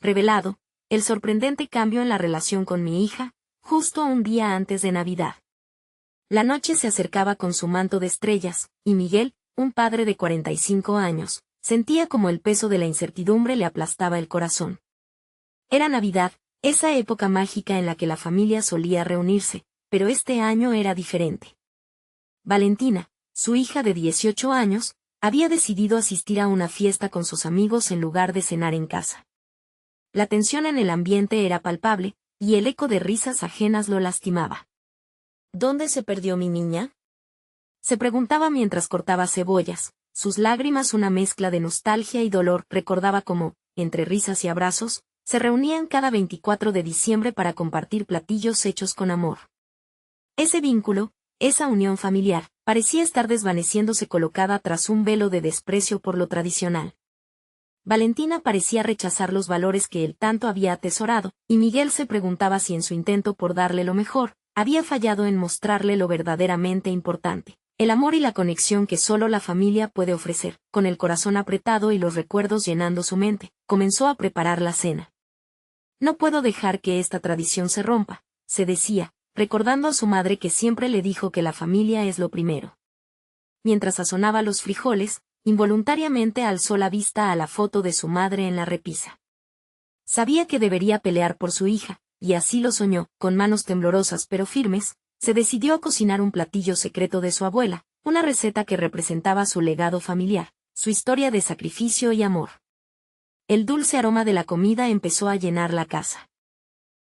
revelado el sorprendente cambio en la relación con mi hija, justo un día antes de Navidad. La noche se acercaba con su manto de estrellas, y Miguel, un padre de 45 años, sentía como el peso de la incertidumbre le aplastaba el corazón. Era Navidad, esa época mágica en la que la familia solía reunirse, pero este año era diferente. Valentina, su hija de 18 años, había decidido asistir a una fiesta con sus amigos en lugar de cenar en casa. La tensión en el ambiente era palpable, y el eco de risas ajenas lo lastimaba. ¿Dónde se perdió mi niña?, se preguntaba mientras cortaba cebollas, sus lágrimas una mezcla de nostalgia y dolor. Recordaba cómo, entre risas y abrazos, se reunían cada 24 de diciembre para compartir platillos hechos con amor. Ese vínculo, esa unión familiar, parecía estar desvaneciéndose colocada tras un velo de desprecio por lo tradicional. Valentina parecía rechazar los valores que él tanto había atesorado, y Miguel se preguntaba si en su intento por darle lo mejor, había fallado en mostrarle lo verdaderamente importante, el amor y la conexión que solo la familia puede ofrecer. Con el corazón apretado y los recuerdos llenando su mente, comenzó a preparar la cena. No puedo dejar que esta tradición se rompa, se decía, recordando a su madre que siempre le dijo que la familia es lo primero. Mientras sazonaba los frijoles, involuntariamente alzó la vista a la foto de su madre en la repisa. Sabía que debería pelear por su hija, y así lo soñó. Con manos temblorosas pero firmes, se decidió a cocinar un platillo secreto de su abuela, una receta que representaba su legado familiar, su historia de sacrificio y amor. El dulce aroma de la comida empezó a llenar la casa.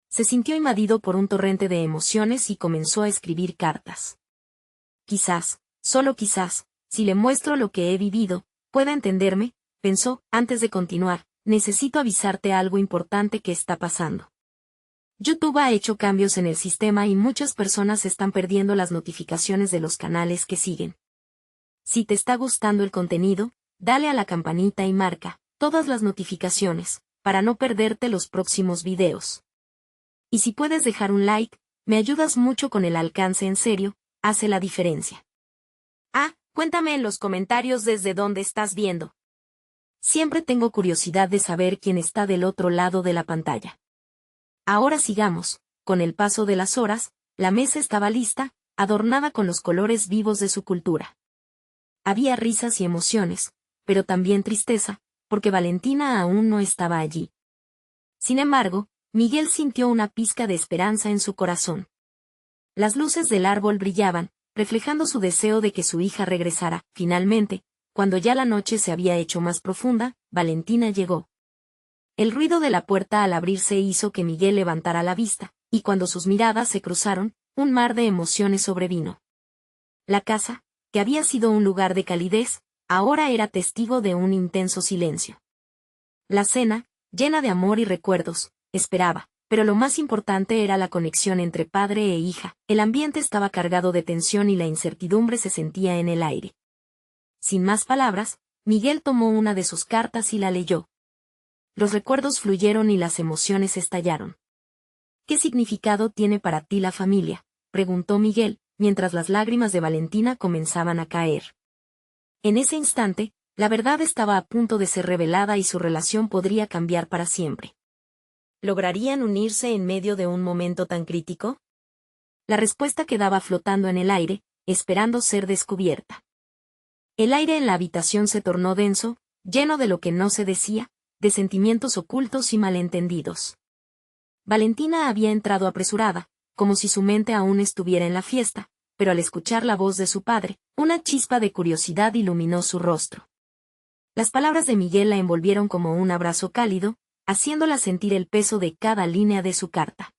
Se sintió invadido por un torrente de emociones y comenzó a escribir cartas. Quizás, solo quizás, si le muestro lo que he vivido, pueda entenderme, pensó. Antes de continuar, necesito avisarte algo importante que está pasando. YouTube ha hecho cambios en el sistema y muchas personas están perdiendo las notificaciones de los canales que siguen. Si te está gustando el contenido, dale a la campanita y marca todas las notificaciones, para no perderte los próximos videos. Y si puedes dejar un like, me ayudas mucho con el alcance. En serio, hace la diferencia. Cuéntame en los comentarios desde dónde estás viendo. Siempre tengo curiosidad de saber quién está del otro lado de la pantalla. Ahora sigamos. Con el paso de las horas, la mesa estaba lista, adornada con los colores vivos de su cultura. Había risas y emociones, pero también tristeza, porque Valentina aún no estaba allí. Sin embargo, Miguel sintió una pizca de esperanza en su corazón. Las luces del árbol brillaban, reflejando su deseo de que su hija regresara. Finalmente, cuando ya la noche se había hecho más profunda, Valentina llegó. El ruido de la puerta al abrirse hizo que Miguel levantara la vista, y cuando sus miradas se cruzaron, un mar de emociones sobrevino. La casa, que había sido un lugar de calidez, ahora era testigo de un intenso silencio. La cena, llena de amor y recuerdos, esperaba, pero lo más importante era la conexión entre padre e hija. El ambiente estaba cargado de tensión y la incertidumbre se sentía en el aire. Sin más palabras, Miguel tomó una de sus cartas y la leyó. Los recuerdos fluyeron y las emociones estallaron. ¿Qué significado tiene para ti la familia?, preguntó Miguel, mientras las lágrimas de Valentina comenzaban a caer. En ese instante, la verdad estaba a punto de ser revelada y su relación podría cambiar para siempre. ¿Lograrían unirse en medio de un momento tan crítico? La respuesta quedaba flotando en el aire, esperando ser descubierta. El aire en la habitación se tornó denso, lleno de lo que no se decía, de sentimientos ocultos y malentendidos. Valentina había entrado apresurada, como si su mente aún estuviera en la fiesta, pero al escuchar la voz de su padre, una chispa de curiosidad iluminó su rostro. Las palabras de Miguel la envolvieron como un abrazo cálido, haciéndola sentir el peso de cada línea de su carta.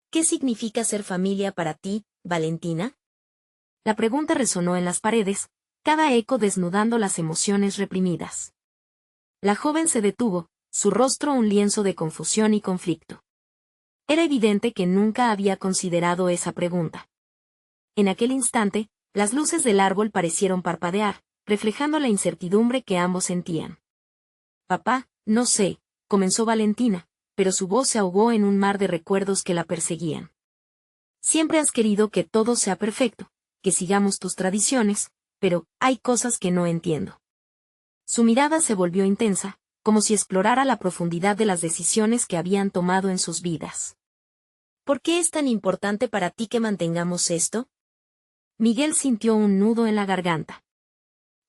¿Qué significa ser familia para ti, Valentina?, la pregunta resonó en las paredes, cada eco desnudando las emociones reprimidas. La joven se detuvo, su rostro un lienzo de confusión y conflicto. Era evidente que nunca había considerado esa pregunta. En aquel instante, las luces del árbol parecieron parpadear, reflejando la incertidumbre que ambos sentían. Papá, no sé, comenzó Valentina, pero su voz se ahogó en un mar de recuerdos que la perseguían. Siempre has querido que todo sea perfecto, que sigamos tus tradiciones, pero hay cosas que no entiendo. Su mirada se volvió intensa, como si explorara la profundidad de las decisiones que habían tomado en sus vidas. ¿Por qué es tan importante para ti que mantengamos esto? Miguel sintió un nudo en la garganta.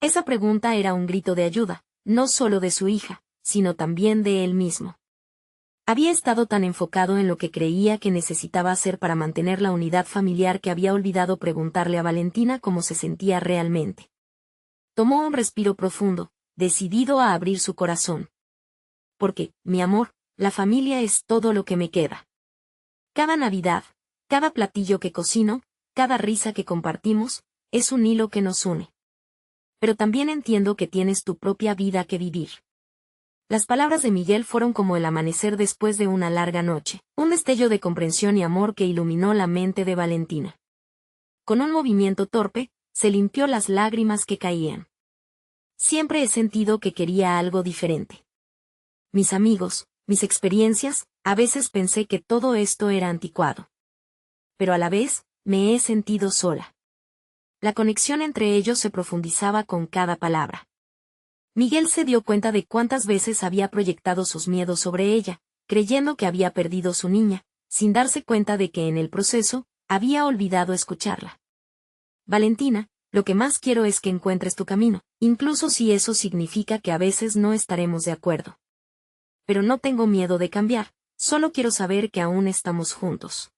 Esa pregunta era un grito de ayuda, no solo de su hija, sino también de él mismo. Había estado tan enfocado en lo que creía que necesitaba hacer para mantener la unidad familiar que había olvidado preguntarle a Valentina cómo se sentía realmente. Tomó un respiro profundo, decidido a abrir su corazón. Porque, mi amor, la familia es todo lo que me queda. Cada Navidad, cada platillo que cocino, cada risa que compartimos, es un hilo que nos une. Pero también entiendo que tienes tu propia vida que vivir. Las palabras de Miguel fueron como el amanecer después de una larga noche, un destello de comprensión y amor que iluminó la mente de Valentina. Con un movimiento torpe, se limpió las lágrimas que caían. Siempre he sentido que quería algo diferente. Mis amigos, mis experiencias, a veces pensé que todo esto era anticuado. Pero a la vez, me he sentido sola. La conexión entre ellos se profundizaba con cada palabra. Miguel se dio cuenta de cuántas veces había proyectado sus miedos sobre ella, creyendo que había perdido su niña, sin darse cuenta de que en el proceso, había olvidado escucharla. Valentina, lo que más quiero es que encuentres tu camino, incluso si eso significa que a veces no estaremos de acuerdo. Pero no tengo miedo de cambiar, solo quiero saber que aún estamos juntos.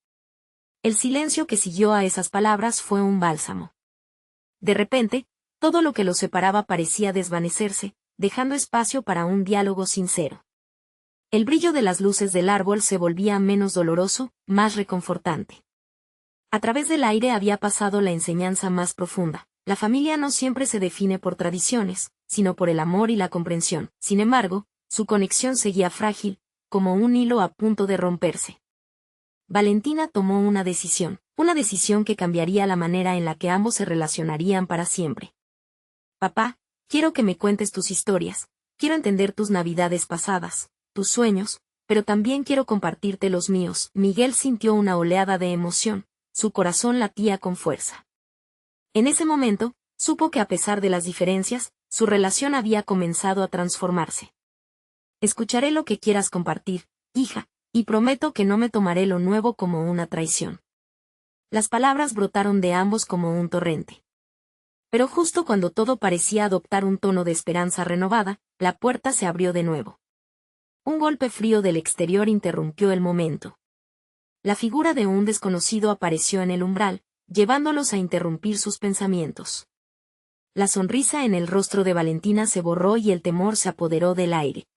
El silencio que siguió a esas palabras fue un bálsamo. De repente, todo lo que los separaba parecía desvanecerse, dejando espacio para un diálogo sincero. El brillo de las luces del árbol se volvía menos doloroso, más reconfortante. A través del aire había pasado la enseñanza más profunda. La familia no siempre se define por tradiciones, sino por el amor y la comprensión. Sin embargo, su conexión seguía frágil, como un hilo a punto de romperse. Valentina tomó una decisión que cambiaría la manera en la que ambos se relacionarían para siempre. Papá, quiero que me cuentes tus historias, quiero entender tus navidades pasadas, tus sueños, pero también quiero compartirte los míos. Miguel sintió una oleada de emoción, su corazón latía con fuerza. En ese momento, supo que a pesar de las diferencias, su relación había comenzado a transformarse. Escucharé lo que quieras compartir, hija, y prometo que no me tomaré lo nuevo como una traición. Las palabras brotaron de ambos como un torrente. Pero justo cuando todo parecía adoptar un tono de esperanza renovada, la puerta se abrió de nuevo. Un golpe frío del exterior interrumpió el momento. La figura de un desconocido apareció en el umbral, llevándolos a interrumpir sus pensamientos. La sonrisa en el rostro de Valentina se borró y el temor se apoderó del aire.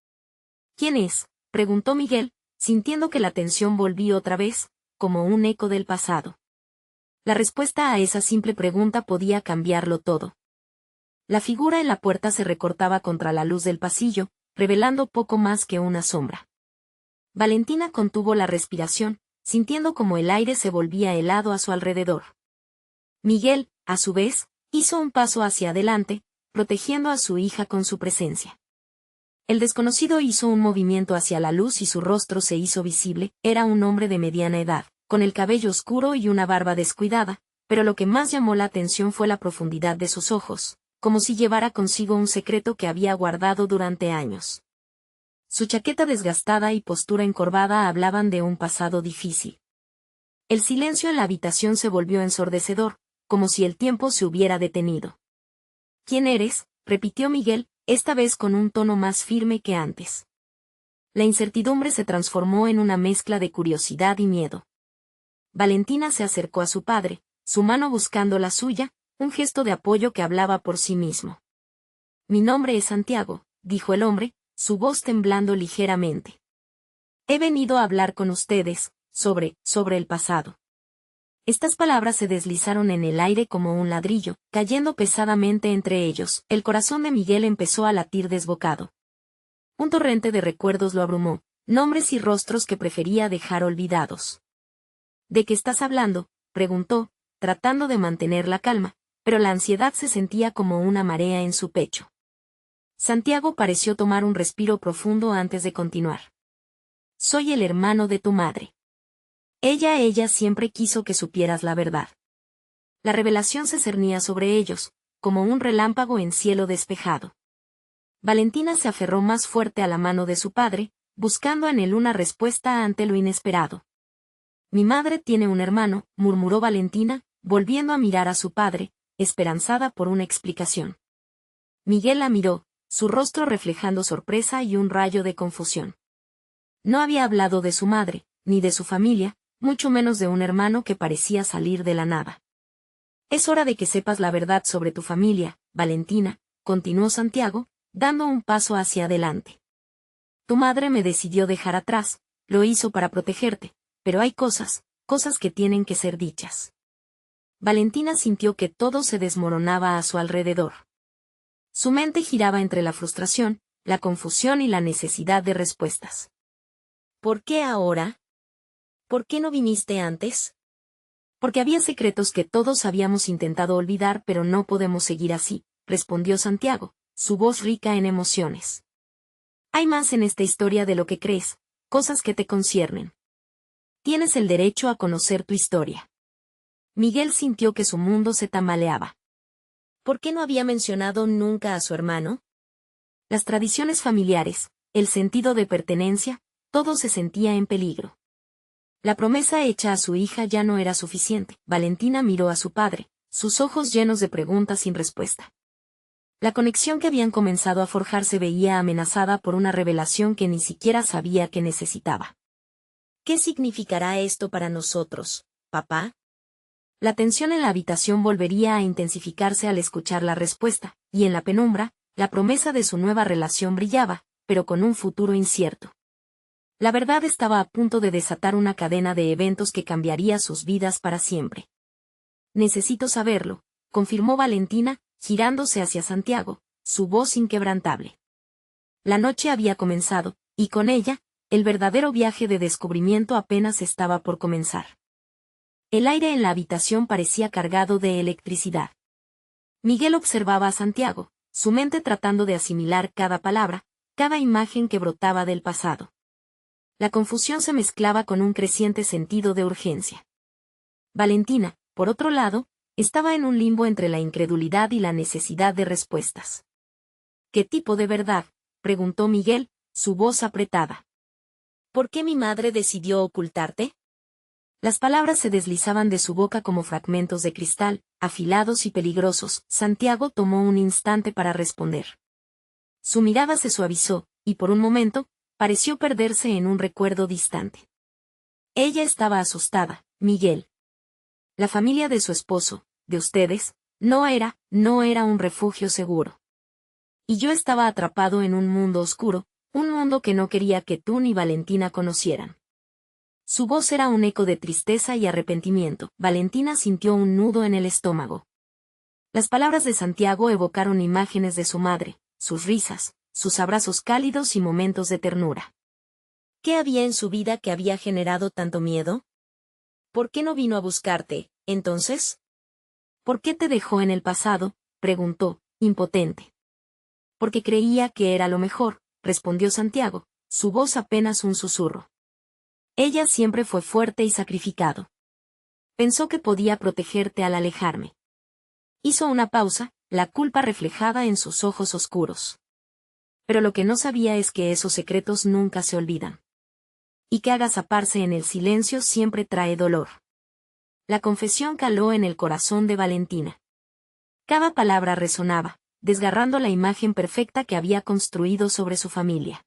¿Quién es?, preguntó Miguel, sintiendo que la tensión volvió otra vez, como un eco del pasado. La respuesta a esa simple pregunta podía cambiarlo todo. La figura en la puerta se recortaba contra la luz del pasillo, revelando poco más que una sombra. Valentina contuvo la respiración, sintiendo como el aire se volvía helado a su alrededor. Miguel, a su vez, hizo un paso hacia adelante, protegiendo a su hija con su presencia. El desconocido hizo un movimiento hacia la luz y su rostro se hizo visible. Era un hombre de mediana edad, con el cabello oscuro y una barba descuidada, pero lo que más llamó la atención fue la profundidad de sus ojos, como si llevara consigo un secreto que había guardado durante años. Su chaqueta desgastada y postura encorvada hablaban de un pasado difícil. El silencio en la habitación se volvió ensordecedor, como si el tiempo se hubiera detenido. ¿Quién eres?, repitió Miguel, esta vez con un tono más firme que antes. La incertidumbre se transformó en una mezcla de curiosidad y miedo. Valentina se acercó a su padre, su mano buscando la suya, un gesto de apoyo que hablaba por sí mismo. Mi nombre es Santiago, dijo el hombre, su voz temblando ligeramente. He venido a hablar con ustedes, sobre el pasado. Estas palabras se deslizaron en el aire como un ladrillo, cayendo pesadamente entre ellos. El corazón de Miguel empezó a latir desbocado. Un torrente de recuerdos lo abrumó, nombres y rostros que prefería dejar olvidados. ¿De qué estás hablando?, preguntó, tratando de mantener la calma, pero la ansiedad se sentía como una marea en su pecho. Santiago pareció tomar un respiro profundo antes de continuar. Soy el hermano de tu madre. Ella siempre quiso que supieras la verdad. La revelación se cernía sobre ellos, como un relámpago en cielo despejado. Valentina se aferró más fuerte a la mano de su padre, buscando en él una respuesta ante lo inesperado. Mi madre tiene un hermano, murmuró Valentina, volviendo a mirar a su padre, esperanzada por una explicación. Miguel la miró, su rostro reflejando sorpresa y un rayo de confusión. No había hablado de su madre, ni de su familia, mucho menos de un hermano que parecía salir de la nada. Es hora de que sepas la verdad sobre tu familia, Valentina, continuó Santiago, dando un paso hacia adelante. Tu madre me decidió dejar atrás, lo hizo para protegerte, pero hay cosas que tienen que ser dichas. Valentina sintió que todo se desmoronaba a su alrededor. Su mente giraba entre la frustración, la confusión y la necesidad de respuestas. ¿Por qué ahora? ¿Por qué no viniste antes? Porque había secretos que todos habíamos intentado olvidar, pero no podemos seguir así, respondió Santiago, su voz rica en emociones. Hay más en esta historia de lo que crees, cosas que te conciernen. Tienes el derecho a conocer tu historia. Miguel sintió que su mundo se tambaleaba. ¿Por qué no había mencionado nunca a su hermano? Las tradiciones familiares, el sentido de pertenencia, todo se sentía en peligro. La promesa hecha a su hija ya no era suficiente. Valentina miró a su padre, sus ojos llenos de preguntas sin respuesta. La conexión que habían comenzado a forjar se veía amenazada por una revelación que ni siquiera sabía que necesitaba. ¿Qué significará esto para nosotros, papá? La tensión en la habitación volvería a intensificarse al escuchar la respuesta, y en la penumbra, la promesa de su nueva relación brillaba, pero con un futuro incierto. La verdad estaba a punto de desatar una cadena de eventos que cambiaría sus vidas para siempre. Necesito saberlo, confirmó Valentina, girándose hacia Santiago, su voz inquebrantable. La noche había comenzado, y con ella, el verdadero viaje de descubrimiento apenas estaba por comenzar. El aire en la habitación parecía cargado de electricidad. Miguel observaba a Santiago, su mente tratando de asimilar cada palabra, cada imagen que brotaba del pasado. La confusión se mezclaba con un creciente sentido de urgencia. Valentina, por otro lado, estaba en un limbo entre la incredulidad y la necesidad de respuestas. ¿Qué tipo de verdad?, preguntó Miguel, su voz apretada. ¿Por qué mi madre decidió ocultarte? Las palabras se deslizaban de su boca como fragmentos de cristal, afilados y peligrosos. Santiago tomó un instante para responder. Su mirada se suavizó, y por un momento, pareció perderse en un recuerdo distante. Ella estaba asustada, Miguel. La familia de su esposo, de ustedes, no era un refugio seguro. Y yo estaba atrapado en un mundo oscuro, un mundo que no quería que tú ni Valentina conocieran. Su voz era un eco de tristeza y arrepentimiento. Valentina sintió un nudo en el estómago. Las palabras de Santiago evocaron imágenes de su madre, sus risas, sus abrazos cálidos y momentos de ternura. ¿Qué había en su vida que había generado tanto miedo? ¿Por qué no vino a buscarte, entonces? ¿Por qué te dejó en el pasado?, preguntó, impotente. Porque creía que era lo mejor, respondió Santiago, su voz apenas un susurro. Ella siempre fue fuerte y sacrificado. Pensó que podía protegerte al alejarme. Hizo una pausa, la culpa reflejada en sus ojos oscuros. Pero lo que no sabía es que esos secretos nunca se olvidan. Y que agazaparse en el silencio siempre trae dolor. La confesión caló en el corazón de Valentina. Cada palabra resonaba, desgarrando la imagen perfecta que había construido sobre su familia.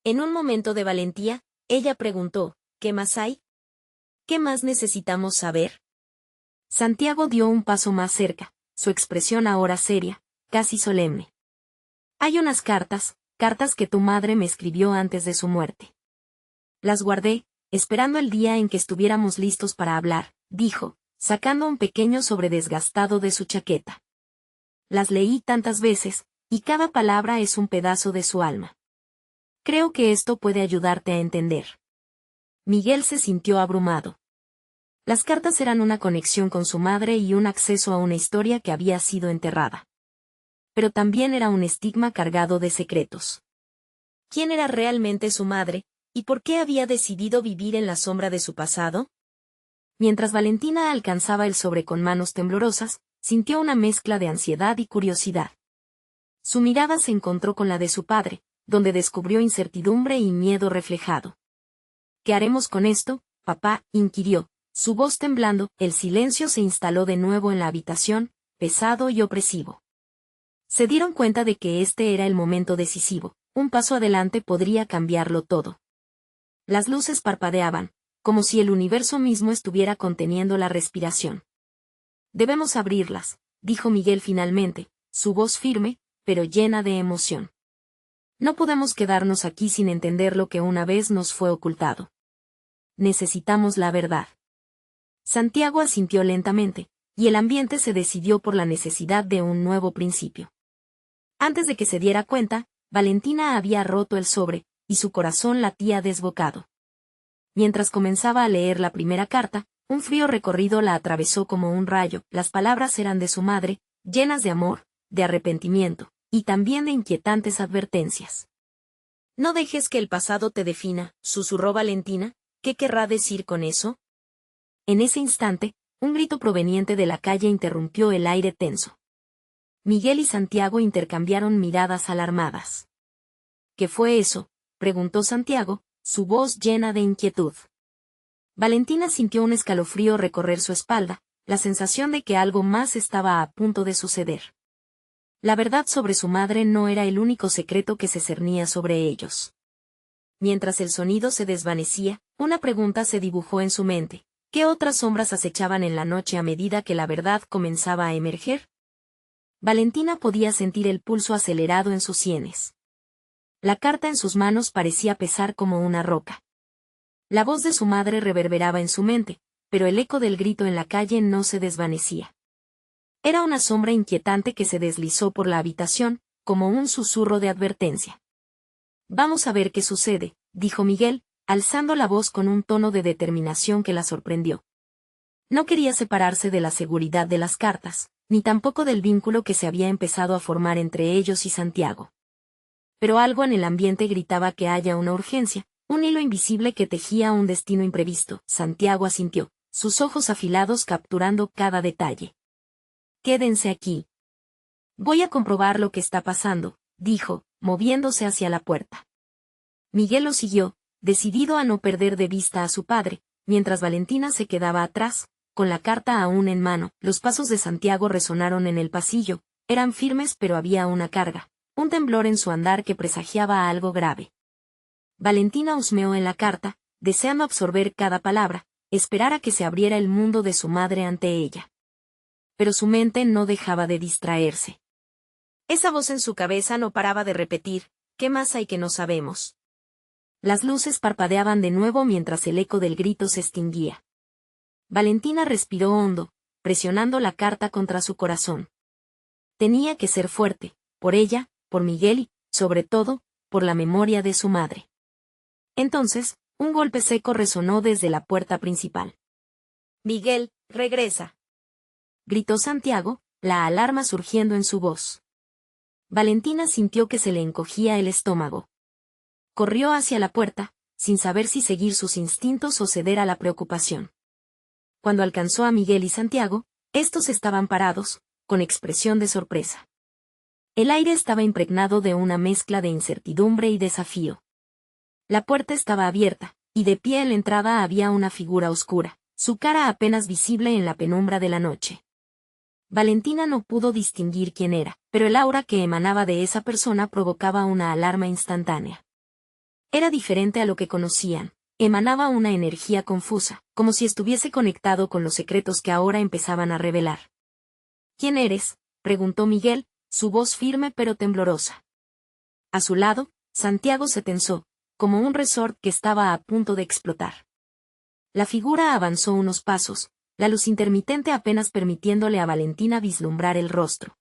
En un momento de valentía, ella preguntó, ¿qué más hay? ¿Qué más necesitamos saber? Santiago dio un paso más cerca, su expresión ahora seria, casi solemne. Hay unas cartas que tu madre me escribió antes de su muerte. Las guardé, esperando el día en que estuviéramos listos para hablar, dijo, sacando un pequeño sobre desgastado de su chaqueta. Las leí tantas veces, y cada palabra es un pedazo de su alma. Creo que esto puede ayudarte a entender. Miguel se sintió abrumado. Las cartas eran una conexión con su madre y un acceso a una historia que había sido enterrada. Pero también era un estigma cargado de secretos. ¿Quién era realmente su madre, y por qué había decidido vivir en la sombra de su pasado? Mientras Valentina alcanzaba el sobre con manos temblorosas, sintió una mezcla de ansiedad y curiosidad. Su mirada se encontró con la de su padre, donde descubrió incertidumbre y miedo reflejado. ¿Qué haremos con esto, papá?, inquirió, su voz temblando. El silencio se instaló de nuevo en la habitación, pesado y opresivo. Se dieron cuenta de que este era el momento decisivo, un paso adelante podría cambiarlo todo. Las luces parpadeaban, como si el universo mismo estuviera conteniendo la respiración. Debemos abrirlas, dijo Miguel finalmente, su voz firme, pero llena de emoción. No podemos quedarnos aquí sin entender lo que una vez nos fue ocultado. Necesitamos la verdad. Santiago asintió lentamente, y el ambiente se decidió por la necesidad de un nuevo principio. Antes de que se diera cuenta, Valentina había roto el sobre, y su corazón latía desbocado. Mientras comenzaba a leer la primera carta, un frío recorrido la atravesó como un rayo. Las palabras eran de su madre, llenas de amor, de arrepentimiento, y también de inquietantes advertencias. No dejes que el pasado te defina, susurró Valentina. ¿Qué querrá decir con eso? En ese instante, un grito proveniente de la calle interrumpió el aire tenso. Miguel y Santiago intercambiaron miradas alarmadas. ¿Qué fue eso?, preguntó Santiago, su voz llena de inquietud. Valentina sintió un escalofrío recorrer su espalda, la sensación de que algo más estaba a punto de suceder. La verdad sobre su madre no era el único secreto que se cernía sobre ellos. Mientras el sonido se desvanecía, una pregunta se dibujó en su mente. ¿Qué otras sombras acechaban en la noche a medida que la verdad comenzaba a emerger? Valentina podía sentir el pulso acelerado en sus sienes. La carta en sus manos parecía pesar como una roca. La voz de su madre reverberaba en su mente, pero el eco del grito en la calle no se desvanecía. Era una sombra inquietante que se deslizó por la habitación, como un susurro de advertencia. Vamos a ver qué sucede, dijo Miguel, alzando la voz con un tono de determinación que la sorprendió. No quería separarse de la seguridad de las cartas, ni tampoco del vínculo que se había empezado a formar entre ellos y Santiago. Pero algo en el ambiente gritaba que haya una urgencia, un hilo invisible que tejía un destino imprevisto. Santiago asintió, sus ojos afilados capturando cada detalle. Quédense aquí. Voy a comprobar lo que está pasando, dijo, moviéndose hacia la puerta. Miguel lo siguió, decidido a no perder de vista a su padre, mientras Valentina se quedaba atrás, con la carta aún en mano. Los pasos de Santiago resonaron en el pasillo, eran firmes pero había una carga, un temblor en su andar que presagiaba algo grave. Valentina husmeó en la carta, deseando absorber cada palabra, esperar a que se abriera el mundo de su madre ante ella. Pero su mente no dejaba de distraerse. Esa voz en su cabeza no paraba de repetir, ¿qué más hay que no sabemos? Las luces parpadeaban de nuevo mientras el eco del grito se extinguía. Valentina respiró hondo, presionando la carta contra su corazón. Tenía que ser fuerte, por ella, por Miguel y, sobre todo, por la memoria de su madre. Entonces, un golpe seco resonó desde la puerta principal. «Miguel, regresa», gritó Santiago, la alarma surgiendo en su voz. Valentina sintió que se le encogía el estómago. Corrió hacia la puerta, sin saber si seguir sus instintos o ceder a la preocupación. Cuando alcanzó a Miguel y Santiago, estos estaban parados, con expresión de sorpresa. El aire estaba impregnado de una mezcla de incertidumbre y desafío. La puerta estaba abierta, y de pie en la entrada había una figura oscura, su cara apenas visible en la penumbra de la noche. Valentina no pudo distinguir quién era, pero el aura que emanaba de esa persona provocaba una alarma instantánea. Era diferente a lo que conocían, emanaba una energía confusa, como si estuviese conectado con los secretos que ahora empezaban a revelar. «¿Quién eres?», preguntó Miguel, su voz firme pero temblorosa. A su lado, Santiago se tensó, como un resort que estaba a punto de explotar. La figura avanzó unos pasos, la luz intermitente apenas permitiéndole a Valentina vislumbrar el rostro.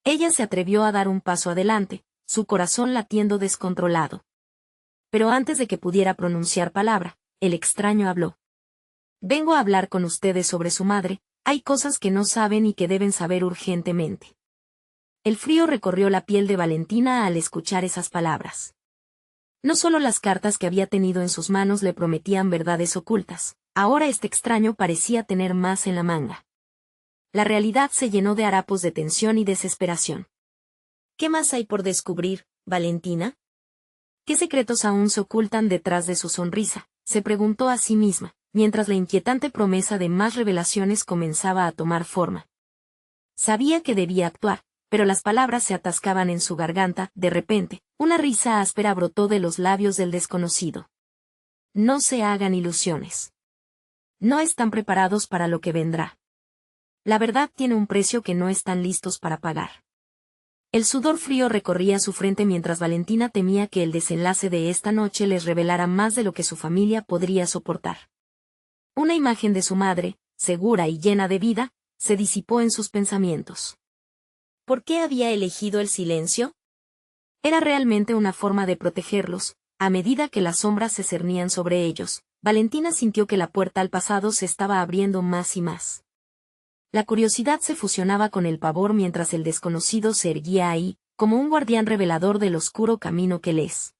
Ella se atrevió a dar un paso adelante, su corazón latiendo descontrolado. Pero antes de que pudiera pronunciar palabra, el extraño habló. «Vengo a hablar con ustedes sobre su madre, hay cosas que no saben y que deben saber urgentemente». El frío recorrió la piel de Valentina al escuchar esas palabras. No solo las cartas que había tenido en sus manos le prometían verdades ocultas, ahora este extraño parecía tener más en la manga. La realidad se llenó de harapos de tensión y desesperación. ¿Qué más hay por descubrir, Valentina? ¿Qué secretos aún se ocultan detrás de su sonrisa?, se preguntó a sí misma, mientras la inquietante promesa de más revelaciones comenzaba a tomar forma. Sabía que debía actuar, pero las palabras se atascaban en su garganta. De repente, una risa áspera brotó de los labios del desconocido. No se hagan ilusiones. No están preparados para lo que vendrá. La verdad tiene un precio que no están listos para pagar. El sudor frío recorría su frente mientras Valentina temía que el desenlace de esta noche les revelara más de lo que su familia podría soportar. Una imagen de su madre, segura y llena de vida, se disipó en sus pensamientos. ¿Por qué había elegido el silencio? Era realmente una forma de protegerlos. A medida que las sombras se cernían sobre ellos, Valentina sintió que la puerta al pasado se estaba abriendo más y más. La curiosidad se fusionaba con el pavor mientras el desconocido se erguía ahí, como un guardián revelador del oscuro camino que les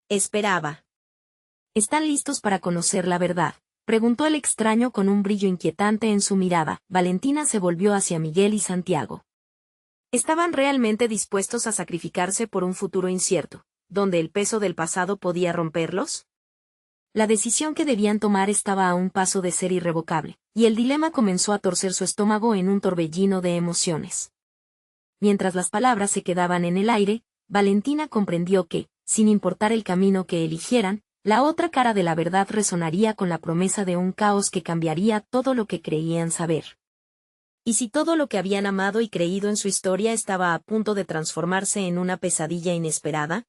esperaba. ¿Están listos para conocer la verdad?, preguntó el extraño con un brillo inquietante en su mirada. Valentina se volvió hacia Miguel y Santiago. ¿Estaban realmente dispuestos a sacrificarse por un futuro incierto, donde el peso del pasado podía romperlos? La decisión que debían tomar estaba a un paso de ser irrevocable, y el dilema comenzó a torcer su estómago en un torbellino de emociones. Mientras las palabras se quedaban en el aire, Valentina comprendió que, sin importar el camino que eligieran, la otra cara de la verdad resonaría con la promesa de un caos que cambiaría todo lo que creían saber. ¿Y si todo lo que habían amado y creído en su historia estaba a punto de transformarse en una pesadilla inesperada?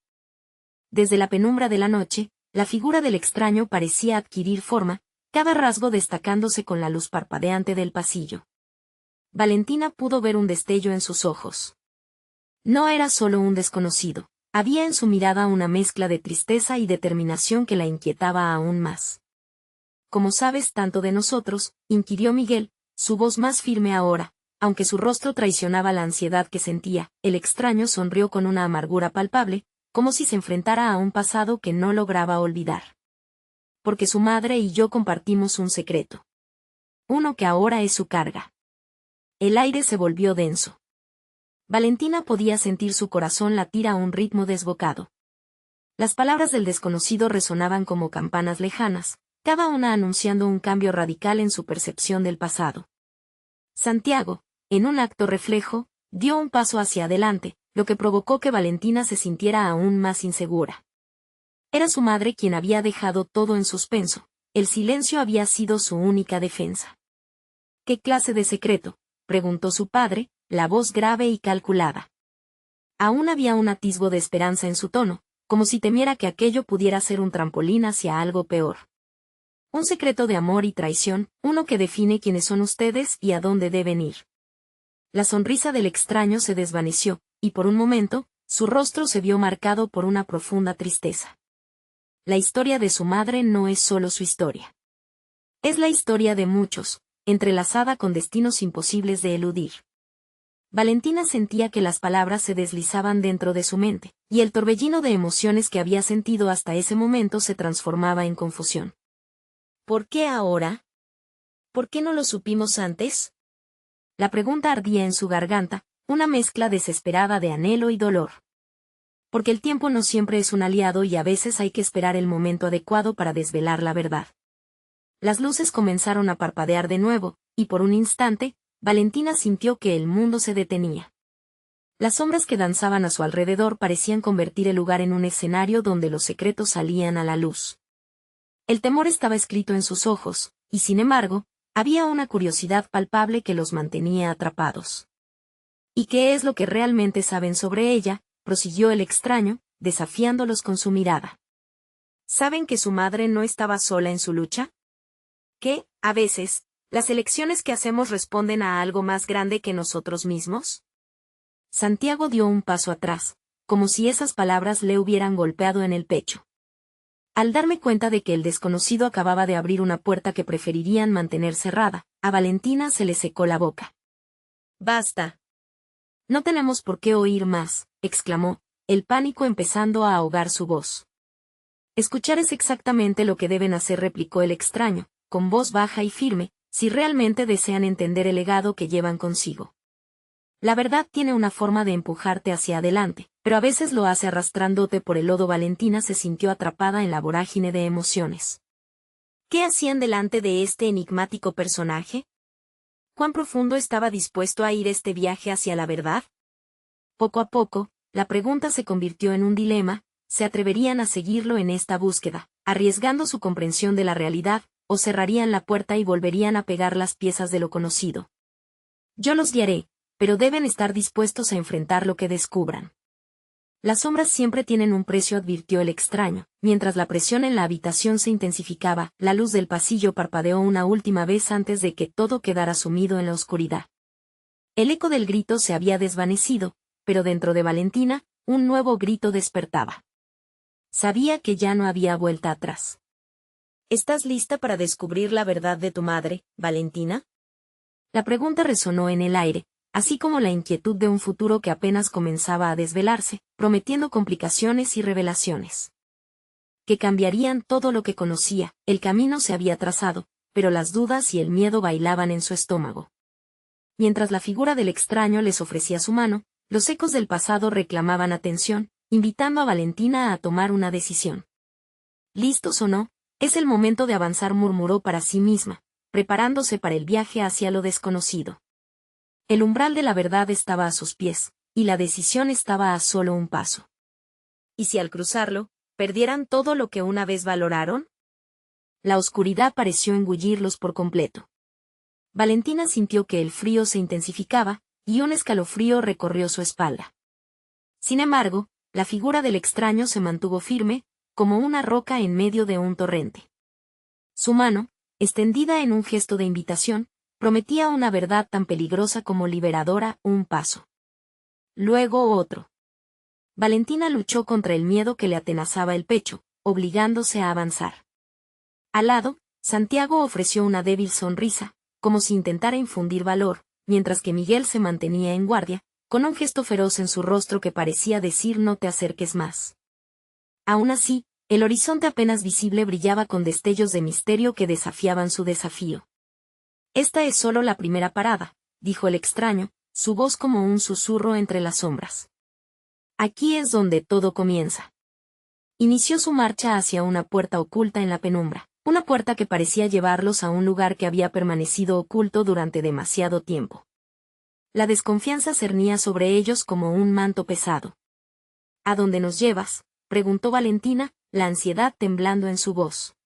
Desde la penumbra de la noche, la figura del extraño parecía adquirir forma, cada rasgo destacándose con la luz parpadeante del pasillo. Valentina pudo ver un destello en sus ojos. No era solo un desconocido, había en su mirada una mezcla de tristeza y determinación que la inquietaba aún más. ¿Cómo sabes tanto de nosotros?, inquirió Miguel, su voz más firme ahora, aunque su rostro traicionaba la ansiedad que sentía. El extraño sonrió con una amargura palpable, como si se enfrentara a un pasado que no lograba olvidar. Porque su madre y yo compartimos un secreto. Uno que ahora es su carga. El aire se volvió denso. Valentina podía sentir su corazón latir a un ritmo desbocado. Las palabras del desconocido resonaban como campanas lejanas, cada una anunciando un cambio radical en su percepción del pasado. Santiago, en un acto reflejo, dio un paso hacia adelante, lo que provocó que Valentina se sintiera aún más insegura. Era su madre quien había dejado todo en suspenso, el silencio había sido su única defensa. ¿Qué clase de secreto?, preguntó su padre, la voz grave y calculada. Aún había un atisbo de esperanza en su tono, como si temiera que aquello pudiera ser un trampolín hacia algo peor. Un secreto de amor y traición, uno que define quiénes son ustedes y a dónde deben ir. La sonrisa del extraño se desvaneció, y por un momento, su rostro se vio marcado por una profunda tristeza. La historia de su madre no es solo su historia. Es la historia de muchos, entrelazada con destinos imposibles de eludir. Valentina sentía que las palabras se deslizaban dentro de su mente, y el torbellino de emociones que había sentido hasta ese momento se transformaba en confusión. ¿Por qué ahora? ¿Por qué no lo supimos antes? La pregunta ardía en su garganta, una mezcla desesperada de anhelo y dolor. Porque el tiempo no siempre es un aliado y a veces hay que esperar el momento adecuado para desvelar la verdad. Las luces comenzaron a parpadear de nuevo, y por un instante, Valentina sintió que el mundo se detenía. Las sombras que danzaban a su alrededor parecían convertir el lugar en un escenario donde los secretos salían a la luz. El temor estaba escrito en sus ojos, y sin embargo, había una curiosidad palpable que los mantenía atrapados. ¿Y qué es lo que realmente saben sobre ella?, prosiguió el extraño, desafiándolos con su mirada. ¿Saben que su madre no estaba sola en su lucha? ¿Que, a veces, las elecciones que hacemos responden a algo más grande que nosotros mismos? Santiago dio un paso atrás, como si esas palabras le hubieran golpeado en el pecho. Al darme cuenta de que el desconocido acababa de abrir una puerta que preferirían mantener cerrada, a Valentina se le secó la boca. «Basta. No tenemos por qué oír más», exclamó, el pánico empezando a ahogar su voz. «Escuchar es exactamente lo que deben hacer», replicó el extraño, con voz baja y firme, «si realmente desean entender el legado que llevan consigo. La verdad tiene una forma de empujarte hacia adelante, pero a veces lo hace arrastrándote por el lodo. Valentina se sintió atrapada en la vorágine de emociones. ¿Qué hacían delante de este enigmático personaje? ¿Cuán profundo estaba dispuesto a ir este viaje hacia la verdad? Poco a poco, la pregunta se convirtió en un dilema: ¿se atreverían a seguirlo en esta búsqueda, arriesgando su comprensión de la realidad, o cerrarían la puerta y volverían a pegar las piezas de lo conocido? Yo los guiaré, pero deben estar dispuestos a enfrentar lo que descubran. Las sombras siempre tienen un precio, advirtió el extraño. Mientras la presión en la habitación se intensificaba, la luz del pasillo parpadeó una última vez antes de que todo quedara sumido en la oscuridad. El eco del grito se había desvanecido, pero dentro de Valentina, un nuevo grito despertaba. Sabía que ya no había vuelta atrás. ¿Estás lista para descubrir la verdad de tu madre, Valentina? La pregunta resonó en el aire, así como la inquietud de un futuro que apenas comenzaba a desvelarse, prometiendo complicaciones y revelaciones que cambiarían todo lo que conocía. El camino se había trazado, pero las dudas y el miedo bailaban en su estómago. Mientras la figura del extraño les ofrecía su mano, los ecos del pasado reclamaban atención, invitando a Valentina a tomar una decisión. ¿Listos o no? Es el momento de avanzar, murmuró para sí misma, preparándose para el viaje hacia lo desconocido. El umbral de la verdad estaba a sus pies, y la decisión estaba a solo un paso. ¿Y si al cruzarlo, perdieran todo lo que una vez valoraron? La oscuridad pareció engullirlos por completo. Valentina sintió que el frío se intensificaba, y un escalofrío recorrió su espalda. Sin embargo, la figura del extraño se mantuvo firme, como una roca en medio de un torrente. Su mano, extendida en un gesto de invitación, prometía una verdad tan peligrosa como liberadora: un paso. Luego otro. Valentina luchó contra el miedo que le atenazaba el pecho, obligándose a avanzar. Al lado, Santiago ofreció una débil sonrisa, como si intentara infundir valor, mientras que Miguel se mantenía en guardia, con un gesto feroz en su rostro que parecía decir: no te acerques más. Aún así, el horizonte apenas visible brillaba con destellos de misterio que desafiaban su desafío. Esta es solo la primera parada, dijo el extraño, su voz como un susurro entre las sombras. Aquí es donde todo comienza. Inició su marcha hacia una puerta oculta en la penumbra, una puerta que parecía llevarlos a un lugar que había permanecido oculto durante demasiado tiempo. La desconfianza cernía sobre ellos como un manto pesado. ¿A dónde nos llevas?, preguntó Valentina, la ansiedad temblando en su voz.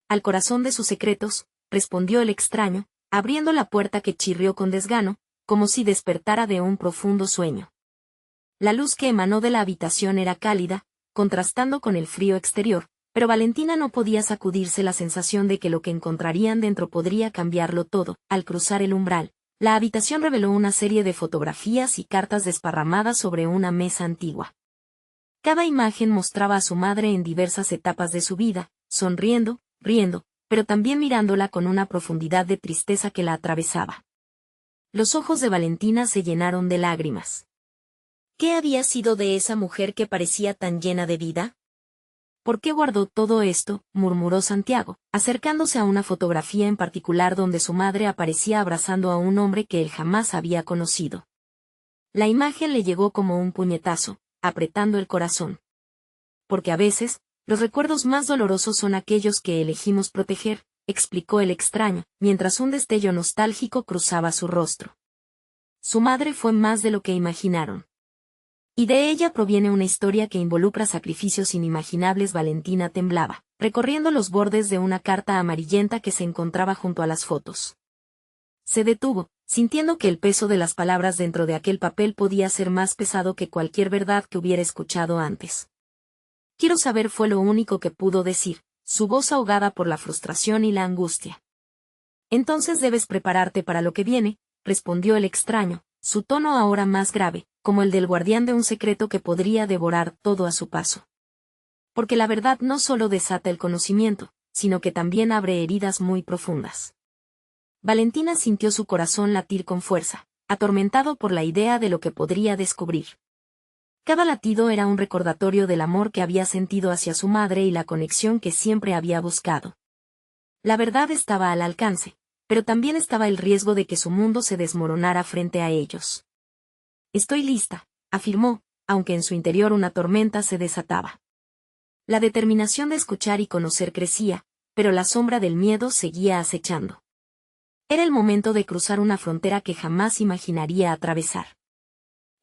Al corazón de sus secretos, respondió el extraño, abriendo la puerta que chirrió con desgano, como si despertara de un profundo sueño. La luz que emanó de la habitación era cálida, contrastando con el frío exterior, pero Valentina no podía sacudirse la sensación de que lo que encontrarían dentro podría cambiarlo todo. Al cruzar el umbral, la habitación reveló una serie de fotografías y cartas desparramadas sobre una mesa antigua. Cada imagen mostraba a su madre en diversas etapas de su vida, sonriendo, riendo, pero también mirándola con una profundidad de tristeza que la atravesaba. Los ojos de Valentina se llenaron de lágrimas. ¿Qué había sido de esa mujer que parecía tan llena de vida? ¿Por qué guardó todo esto?, murmuró Santiago, acercándose a una fotografía en particular donde su madre aparecía abrazando a un hombre que él jamás había conocido. La imagen le llegó como un puñetazo, apretando el corazón. Porque a veces, los recuerdos más dolorosos son aquellos que elegimos proteger, explicó el extraño, mientras un destello nostálgico cruzaba su rostro. Su madre fue más de lo que imaginaron. Y de ella proviene una historia que involucra sacrificios inimaginables. Valentina temblaba, recorriendo los bordes de una carta amarillenta que se encontraba junto a las fotos. Se detuvo, sintiendo que el peso de las palabras dentro de aquel papel podía ser más pesado que cualquier verdad que hubiera escuchado antes. Quiero saber, fue lo único que pudo decir, su voz ahogada por la frustración y la angustia. Entonces debes prepararte para lo que viene, respondió el extraño, su tono ahora más grave, como el del guardián de un secreto que podría devorar todo a su paso. Porque la verdad no solo desata el conocimiento, sino que también abre heridas muy profundas. Valentina sintió su corazón latir con fuerza, atormentado por la idea de lo que podría descubrir. Cada latido era un recordatorio del amor que había sentido hacia su madre y la conexión que siempre había buscado. La verdad estaba al alcance, pero también estaba el riesgo de que su mundo se desmoronara frente a ellos. Estoy lista, afirmó, aunque en su interior una tormenta se desataba. La determinación de escuchar y conocer crecía, pero la sombra del miedo seguía acechando. Era el momento de cruzar una frontera que jamás imaginaría atravesar.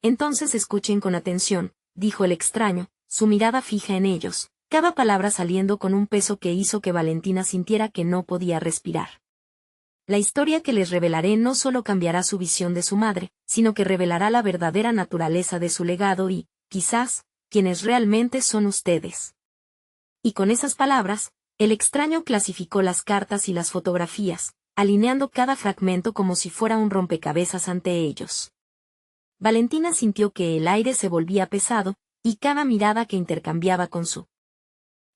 Entonces escuchen con atención, dijo el extraño, su mirada fija en ellos, cada palabra saliendo con un peso que hizo que Valentina sintiera que no podía respirar. La historia que les revelaré no solo cambiará su visión de su madre, sino que revelará la verdadera naturaleza de su legado y, quizás, quienes realmente son ustedes. Y con esas palabras, el extraño clasificó las cartas y las fotografías, alineando cada fragmento como si fuera un rompecabezas ante ellos. Valentina sintió que el aire se volvía pesado, y cada mirada que intercambiaba con su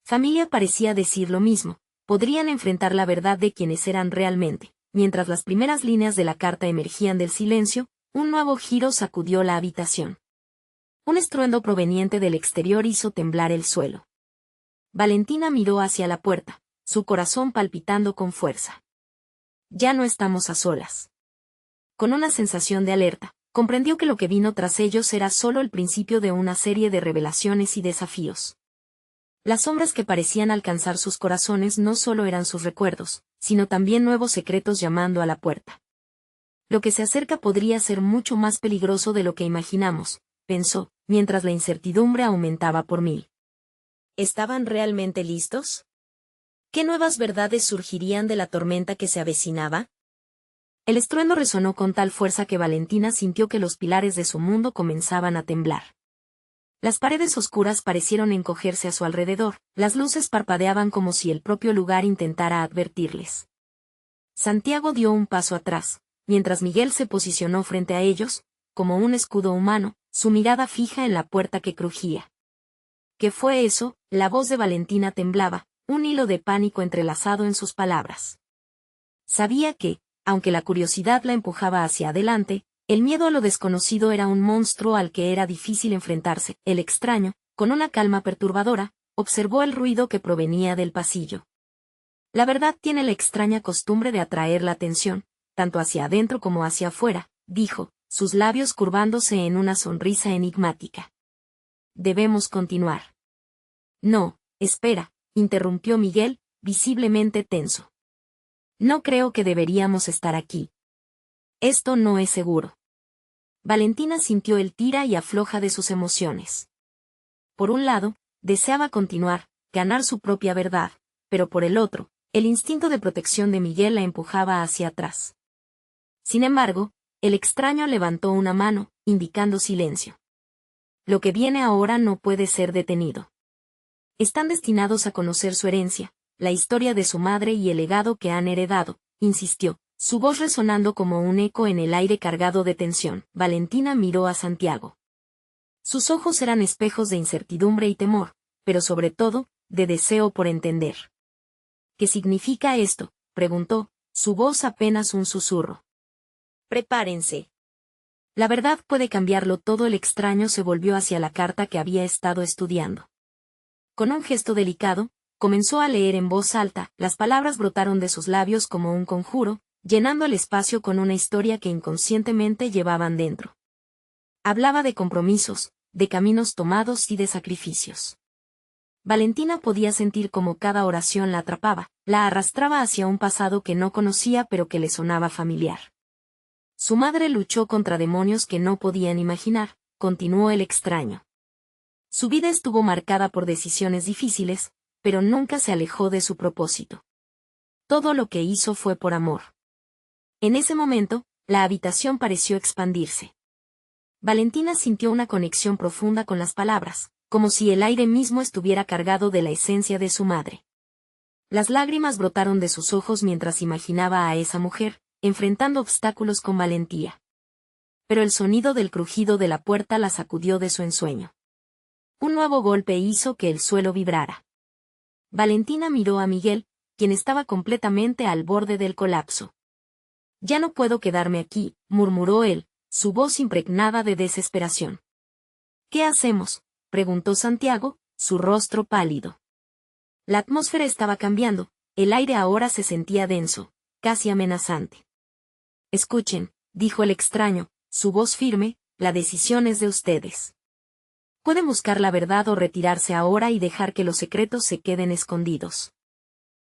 familia parecía decir lo mismo, podrían enfrentar la verdad de quienes eran realmente. Mientras las primeras líneas de la carta emergían del silencio, un nuevo giro sacudió la habitación. Un estruendo proveniente del exterior hizo temblar el suelo. Valentina miró hacia la puerta, su corazón palpitando con fuerza. Ya no estamos a solas. Con una sensación de alerta, comprendió que lo que vino tras ellos era solo el principio de una serie de revelaciones y desafíos. Las sombras que parecían alcanzar sus corazones no solo eran sus recuerdos, sino también nuevos secretos llamando a la puerta. Lo que se acerca podría ser mucho más peligroso de lo que imaginamos, pensó, mientras la incertidumbre aumentaba por 1000. ¿Estaban realmente listos? ¿Qué nuevas verdades surgirían de la tormenta que se avecinaba? El estruendo resonó con tal fuerza que Valentina sintió que los pilares de su mundo comenzaban a temblar. Las paredes oscuras parecieron encogerse a su alrededor, las luces parpadeaban como si el propio lugar intentara advertirles. Santiago dio un paso atrás, mientras Miguel se posicionó frente a ellos, como un escudo humano, su mirada fija en la puerta que crujía. ¿Qué fue eso? La voz de Valentina temblaba, un hilo de pánico entrelazado en sus palabras. Sabía que, aunque la curiosidad la empujaba hacia adelante, el miedo a lo desconocido era un monstruo al que era difícil enfrentarse. El extraño, con una calma perturbadora, observó el ruido que provenía del pasillo. La verdad tiene la extraña costumbre de atraer la atención, tanto hacia adentro como hacia afuera, dijo, sus labios curvándose en una sonrisa enigmática. Debemos continuar. No, espera, interrumpió Miguel, visiblemente tenso. No creo que deberíamos estar aquí. Esto no es seguro. Valentina sintió el tira y afloja de sus emociones. Por un lado, deseaba continuar, ganar su propia verdad, pero por el otro, el instinto de protección de Miguel la empujaba hacia atrás. Sin embargo, el extraño levantó una mano, indicando silencio. Lo que viene ahora no puede ser detenido. Están destinados a conocer su herencia, la historia de su madre y el legado que han heredado, insistió, su voz resonando como un eco en el aire cargado de tensión. Valentina miró a Santiago. Sus ojos eran espejos de incertidumbre y temor, pero sobre todo, de deseo por entender. ¿Qué significa esto?, preguntó, su voz apenas un susurro. Prepárense. La verdad puede cambiarlo todo. El extraño se volvió hacia la carta que había estado estudiando. Con un gesto delicado, comenzó a leer en voz alta, las palabras brotaron de sus labios como un conjuro, llenando el espacio con una historia que inconscientemente llevaban dentro. Hablaba de compromisos, de caminos tomados y de sacrificios. Valentina podía sentir cómo cada oración la atrapaba, la arrastraba hacia un pasado que no conocía pero que le sonaba familiar. Su madre luchó contra demonios que no podían imaginar, continuó el extraño. Su vida estuvo marcada por decisiones difíciles, pero nunca se alejó de su propósito. Todo lo que hizo fue por amor. En ese momento, la habitación pareció expandirse. Valentina sintió una conexión profunda con las palabras, como si el aire mismo estuviera cargado de la esencia de su madre. Las lágrimas brotaron de sus ojos mientras imaginaba a esa mujer, enfrentando obstáculos con valentía. Pero el sonido del crujido de la puerta la sacudió de su ensueño. Un nuevo golpe hizo que el suelo vibrara. Valentina miró a Miguel, quien estaba completamente al borde del colapso. Ya no puedo quedarme aquí, murmuró él, su voz impregnada de desesperación. ¿Qué hacemos?, preguntó Santiago, su rostro pálido. La atmósfera estaba cambiando, el aire ahora se sentía denso, casi amenazante. Escuchen, dijo el extraño, su voz firme, la decisión es de ustedes. Pueden buscar la verdad o retirarse ahora y dejar que los secretos se queden escondidos.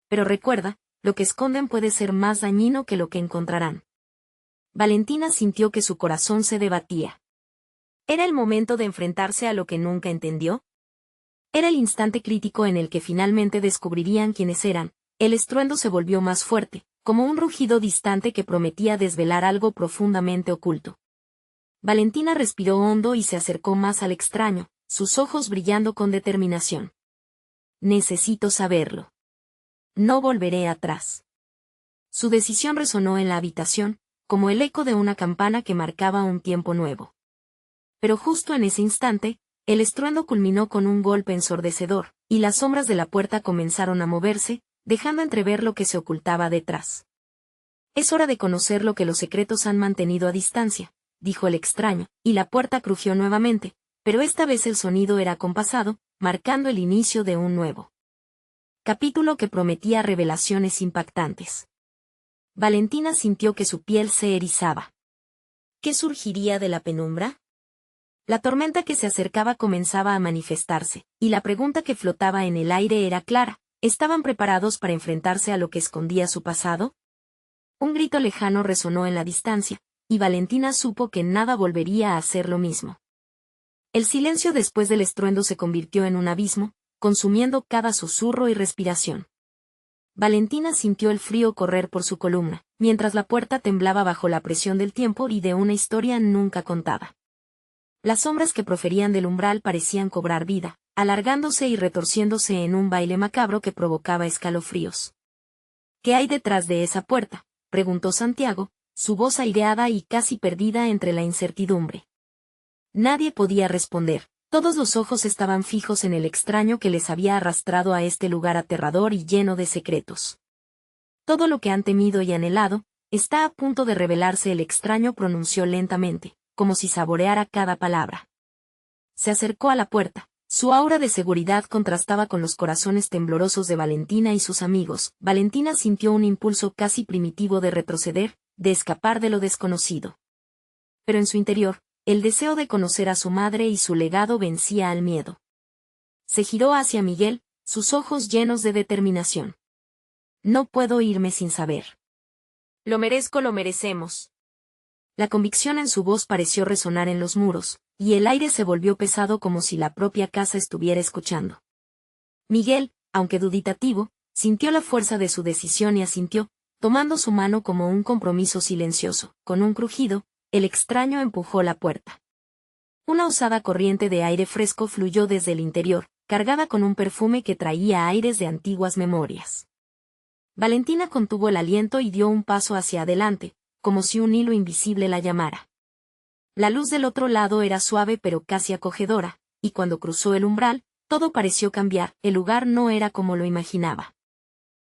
Pero recuerda, lo que esconden puede ser más dañino que lo que encontrarán. Valentina sintió que su corazón se debatía. ¿Era el momento de enfrentarse a lo que nunca entendió? Era el instante crítico en el que finalmente descubrirían quiénes eran. El estruendo se volvió más fuerte, como un rugido distante que prometía desvelar algo profundamente oculto. Valentina respiró hondo y se acercó más al extraño, sus ojos brillando con determinación. Necesito saberlo. No volveré atrás. Su decisión resonó en la habitación, como el eco de una campana que marcaba un tiempo nuevo. Pero justo en ese instante, el estruendo culminó con un golpe ensordecedor, y las sombras de la puerta comenzaron a moverse, dejando entrever lo que se ocultaba detrás. Es hora de conocer lo que los secretos han mantenido a distancia, dijo el extraño, y la puerta crujió nuevamente, pero esta vez el sonido era acompasado, marcando el inicio de un nuevo capítulo que prometía revelaciones impactantes. Valentina sintió que su piel se erizaba. ¿Qué surgiría de la penumbra? La tormenta que se acercaba comenzaba a manifestarse, y la pregunta que flotaba en el aire era clara: ¿estaban preparados para enfrentarse a lo que escondía su pasado? Un grito lejano resonó en la distancia, y Valentina supo que nada volvería a ser lo mismo. El silencio después del estruendo se convirtió en un abismo, consumiendo cada susurro y respiración. Valentina sintió el frío correr por su columna, mientras la puerta temblaba bajo la presión del tiempo y de una historia nunca contada. Las sombras que proferían del umbral parecían cobrar vida, alargándose y retorciéndose en un baile macabro que provocaba escalofríos. ¿Qué hay detrás de esa puerta?, preguntó Santiago, su voz aireada y casi perdida entre la incertidumbre. Nadie podía responder. Todos los ojos estaban fijos en el extraño que les había arrastrado a este lugar aterrador y lleno de secretos. Todo lo que han temido y anhelado, está a punto de revelarse. El extraño pronunció lentamente, como si saboreara cada palabra. Se acercó a la puerta. Su aura de seguridad contrastaba con los corazones temblorosos de Valentina y sus amigos. Valentina sintió un impulso casi primitivo de retroceder, de escapar de lo desconocido. Pero en su interior, el deseo de conocer a su madre y su legado vencía al miedo. Se giró hacia Miguel, sus ojos llenos de determinación. No puedo irme sin saber. Lo merezco, lo merecemos. La convicción en su voz pareció resonar en los muros, y el aire se volvió pesado como si la propia casa estuviera escuchando. Miguel, aunque duditativo, sintió la fuerza de su decisión y asintió, tomando su mano como un compromiso silencioso. Con un crujido, el extraño empujó la puerta. Una osada corriente de aire fresco fluyó desde el interior, cargada con un perfume que traía aires de antiguas memorias. Valentina contuvo el aliento y dio un paso hacia adelante, como si un hilo invisible la llamara. La luz del otro lado era suave pero casi acogedora, y cuando cruzó el umbral, todo pareció cambiar. El lugar no era como lo imaginaba.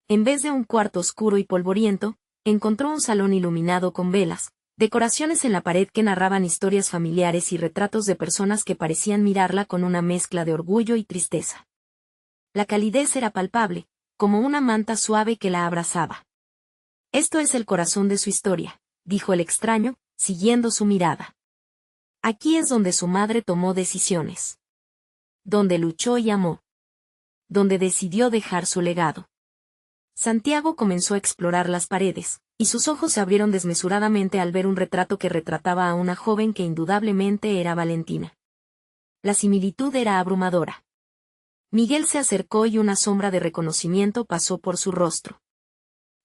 En vez de un cuarto oscuro y polvoriento, encontró un salón iluminado con velas, decoraciones en la pared que narraban historias familiares y retratos de personas que parecían mirarla con una mezcla de orgullo y tristeza. La calidez era palpable, como una manta suave que la abrazaba. Esto es el corazón de su historia, dijo el extraño, siguiendo su mirada. Aquí es donde su madre tomó decisiones. Donde luchó y amó. Donde decidió dejar su legado. Santiago comenzó a explorar las paredes, y sus ojos se abrieron desmesuradamente al ver un retrato que retrataba a una joven que indudablemente era Valentina. La similitud era abrumadora. Miguel se acercó y una sombra de reconocimiento pasó por su rostro.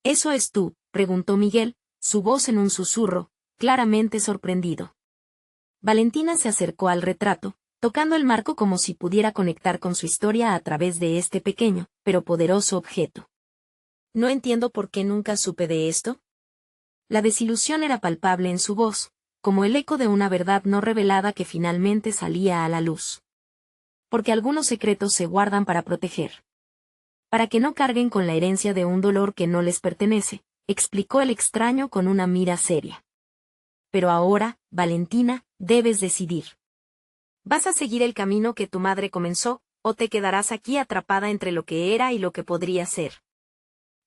¿Eso es tú?, preguntó Miguel, su voz en un susurro, claramente sorprendido. Valentina se acercó al retrato, tocando el marco como si pudiera conectar con su historia a través de este pequeño, pero poderoso objeto. ¿No entiendo por qué nunca supe de esto? La desilusión era palpable en su voz, como el eco de una verdad no revelada que finalmente salía a la luz. Porque algunos secretos se guardan para proteger. Para que no carguen con la herencia de un dolor que no les pertenece, explicó el extraño con una mira seria. Pero ahora, Valentina, debes decidir. ¿Vas a seguir el camino que tu madre comenzó, o te quedarás aquí atrapada entre lo que era y lo que podría ser?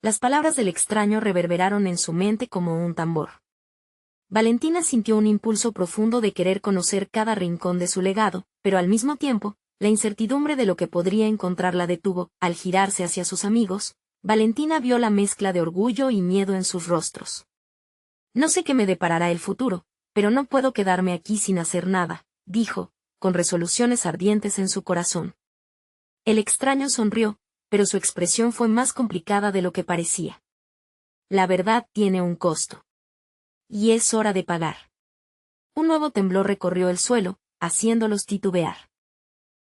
Las palabras del extraño reverberaron en su mente como un tambor. Valentina sintió un impulso profundo de querer conocer cada rincón de su legado, pero al mismo tiempo, la incertidumbre de lo que podría encontrar la detuvo. Al girarse hacia sus amigos, Valentina vio la mezcla de orgullo y miedo en sus rostros. No sé qué me deparará el futuro, pero no puedo quedarme aquí sin hacer nada, dijo, con resoluciones ardientes en su corazón. El extraño sonrió, pero su expresión fue más complicada de lo que parecía. La verdad tiene un costo. Y es hora de pagar. Un nuevo temblor recorrió el suelo, haciéndolos titubear.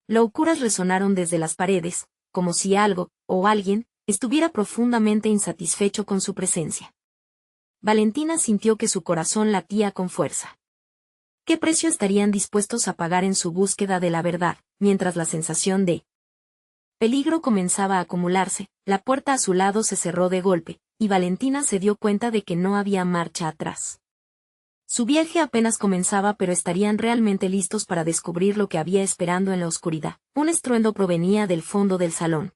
Locuras resonaron desde las paredes, como si algo, o alguien, estuviera profundamente insatisfecho con su presencia. Valentina sintió que su corazón latía con fuerza. ¿Qué precio estarían dispuestos a pagar en su búsqueda de la verdad, mientras la sensación de peligro comenzaba a acumularse? La puerta a su lado se cerró de golpe, y Valentina se dio cuenta de que no había marcha atrás. Su viaje apenas comenzaba, pero estarían realmente listos para descubrir lo que había esperando en la oscuridad. Un estruendo provenía del fondo del salón.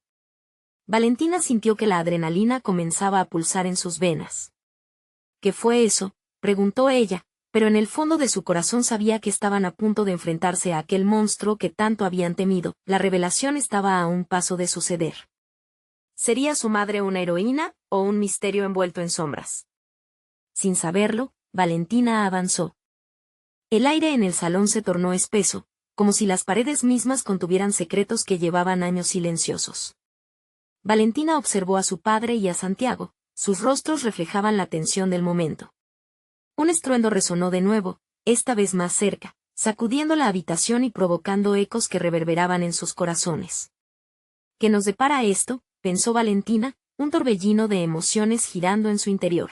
Valentina sintió que la adrenalina comenzaba a pulsar en sus venas. ¿Qué fue eso?, preguntó ella, pero en el fondo de su corazón sabía que estaban a punto de enfrentarse a aquel monstruo que tanto habían temido. La revelación estaba a un paso de suceder. ¿Sería su madre una heroína, o un misterio envuelto en sombras? Sin saberlo, Valentina avanzó. El aire en el salón se tornó espeso, como si las paredes mismas contuvieran secretos que llevaban años silenciosos. Valentina observó a su padre y a Santiago, sus rostros reflejaban la tensión del momento. Un estruendo resonó de nuevo, esta vez más cerca, sacudiendo la habitación y provocando ecos que reverberaban en sus corazones. ¿Qué nos depara esto?, pensó Valentina, un torbellino de emociones girando en su interior.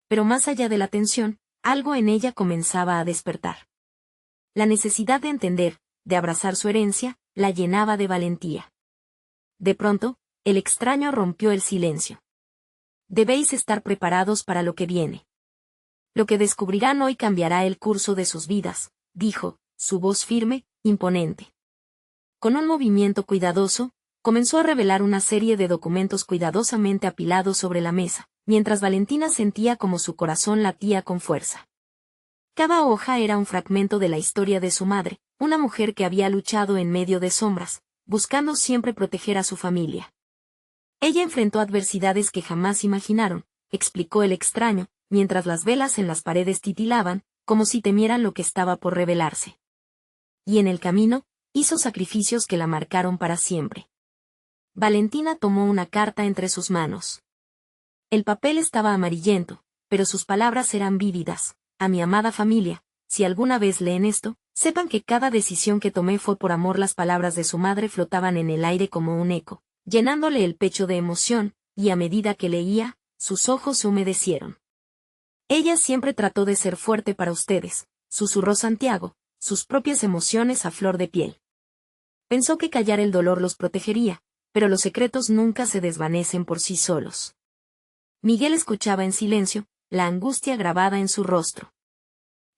Pero más allá de la tensión, algo en ella comenzaba a despertar. La necesidad de entender, de abrazar su herencia, la llenaba de valentía. De pronto, el extraño rompió el silencio. Debéis estar preparados para lo que viene. Lo que descubrirán hoy cambiará el curso de sus vidas, dijo, su voz firme, imponente. Con un movimiento cuidadoso, comenzó a revelar una serie de documentos cuidadosamente apilados sobre la mesa, mientras Valentina sentía como su corazón latía con fuerza. Cada hoja era un fragmento de la historia de su madre, una mujer que había luchado en medio de sombras, buscando siempre proteger a su familia. Ella enfrentó adversidades que jamás imaginaron, explicó el extraño, mientras las velas en las paredes titilaban, como si temieran lo que estaba por revelarse. Y en el camino, hizo sacrificios que la marcaron para siempre. Valentina tomó una carta entre sus manos. El papel estaba amarillento, pero sus palabras eran vívidas. A mi amada familia, si alguna vez leen esto, sepan que cada decisión que tomé fue por amor. Las palabras de su madre flotaban en el aire como un eco, llenándole el pecho de emoción, y a medida que leía, sus ojos se humedecieron. Ella siempre trató de ser fuerte para ustedes, susurró Santiago, sus propias emociones a flor de piel. Pensó que callar el dolor los protegería, pero los secretos nunca se desvanecen por sí solos. Miguel escuchaba en silencio, la angustia grabada en su rostro.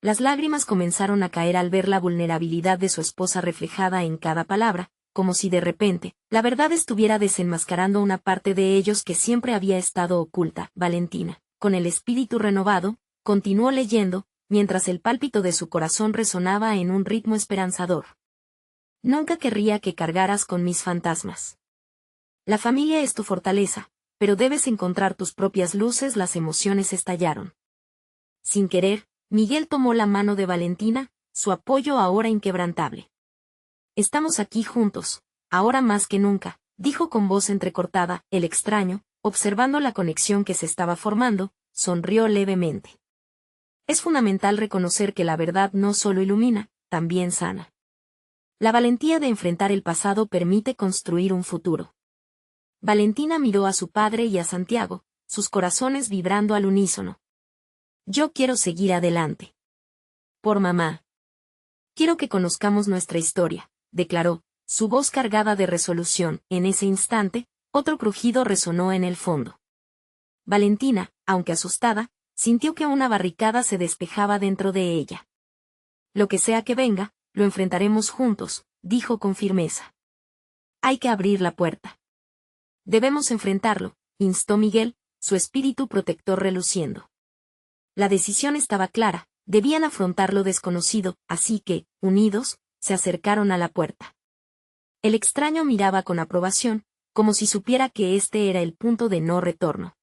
Las lágrimas comenzaron a caer al ver la vulnerabilidad de su esposa reflejada en cada palabra, como si de repente, la verdad estuviera desenmascarando una parte de ellos que siempre había estado oculta. Valentina, con el espíritu renovado, continuó leyendo, mientras el pálpito de su corazón resonaba en un ritmo esperanzador. Nunca querría que cargaras con mis fantasmas. La familia es tu fortaleza, pero debes encontrar tus propias luces. Las emociones estallaron. Sin querer, Miguel tomó la mano de Valentina, su apoyo ahora inquebrantable. Estamos aquí juntos, ahora más que nunca, dijo con voz entrecortada. El extraño, observando la conexión que se estaba formando, sonrió levemente. Es fundamental reconocer que la verdad no solo ilumina, también sana. La valentía de enfrentar el pasado permite construir un futuro. Valentina miró a su padre y a Santiago, sus corazones vibrando al unísono. Yo quiero seguir adelante. Por mamá. Quiero que conozcamos nuestra historia, declaró, su voz cargada de resolución. En ese instante, otro crujido resonó en el fondo. Valentina, aunque asustada, sintió que una barricada se despejaba dentro de ella. Lo que sea que venga, lo enfrentaremos juntos, dijo con firmeza. Hay que abrir la puerta. Debemos enfrentarlo, instó Miguel, su espíritu protector reluciendo. La decisión estaba clara, debían afrontar lo desconocido, así que, unidos, se acercaron a la puerta. El extraño miraba con aprobación, como si supiera que este era el punto de no retorno.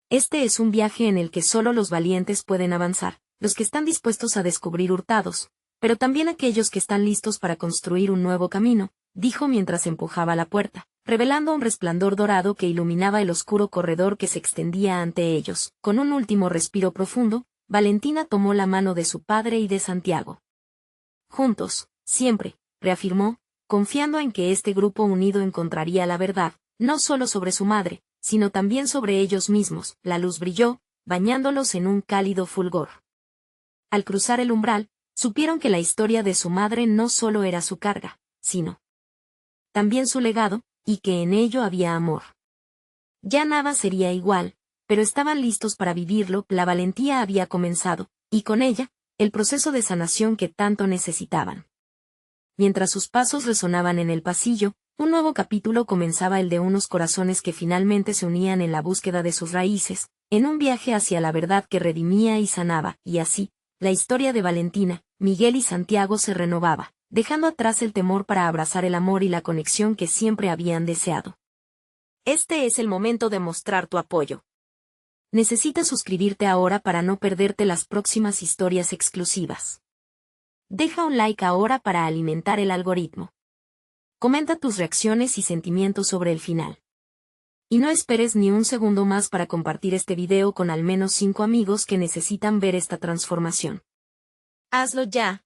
Este es un viaje en el que solo los valientes pueden avanzar, los que están dispuestos a descubrir hurtados, pero también aquellos que están listos para construir un nuevo camino, dijo mientras empujaba la puerta, revelando un resplandor dorado que iluminaba el oscuro corredor que se extendía ante ellos. Con un último respiro profundo, Valentina tomó la mano de su padre y de Santiago. Juntos, siempre, reafirmó, confiando en que este grupo unido encontraría la verdad, no solo sobre su madre, sino también sobre ellos mismos. La luz brilló, bañándolos en un cálido fulgor. Al cruzar el umbral, supieron que la historia de su madre no solo era su carga, sino también su legado, y que en ello había amor. Ya nada sería igual, pero estaban listos para vivirlo. La valentía había comenzado, y con ella, el proceso de sanación que tanto necesitaban. Mientras sus pasos resonaban en el pasillo, un nuevo capítulo comenzaba, el de unos corazones que finalmente se unían en la búsqueda de sus raíces, en un viaje hacia la verdad que redimía y sanaba, y así, la historia de Valentina, Miguel y Santiago se renovaba, dejando atrás el temor para abrazar el amor y la conexión que siempre habían deseado. Este es el momento de mostrar tu apoyo. Necesitas suscribirte ahora para no perderte las próximas historias exclusivas. Deja un like ahora para alimentar el algoritmo. Comenta tus reacciones y sentimientos sobre el final. Y no esperes ni un segundo más para compartir este video con al menos 5 amigos que necesitan ver esta transformación. Hazlo ya.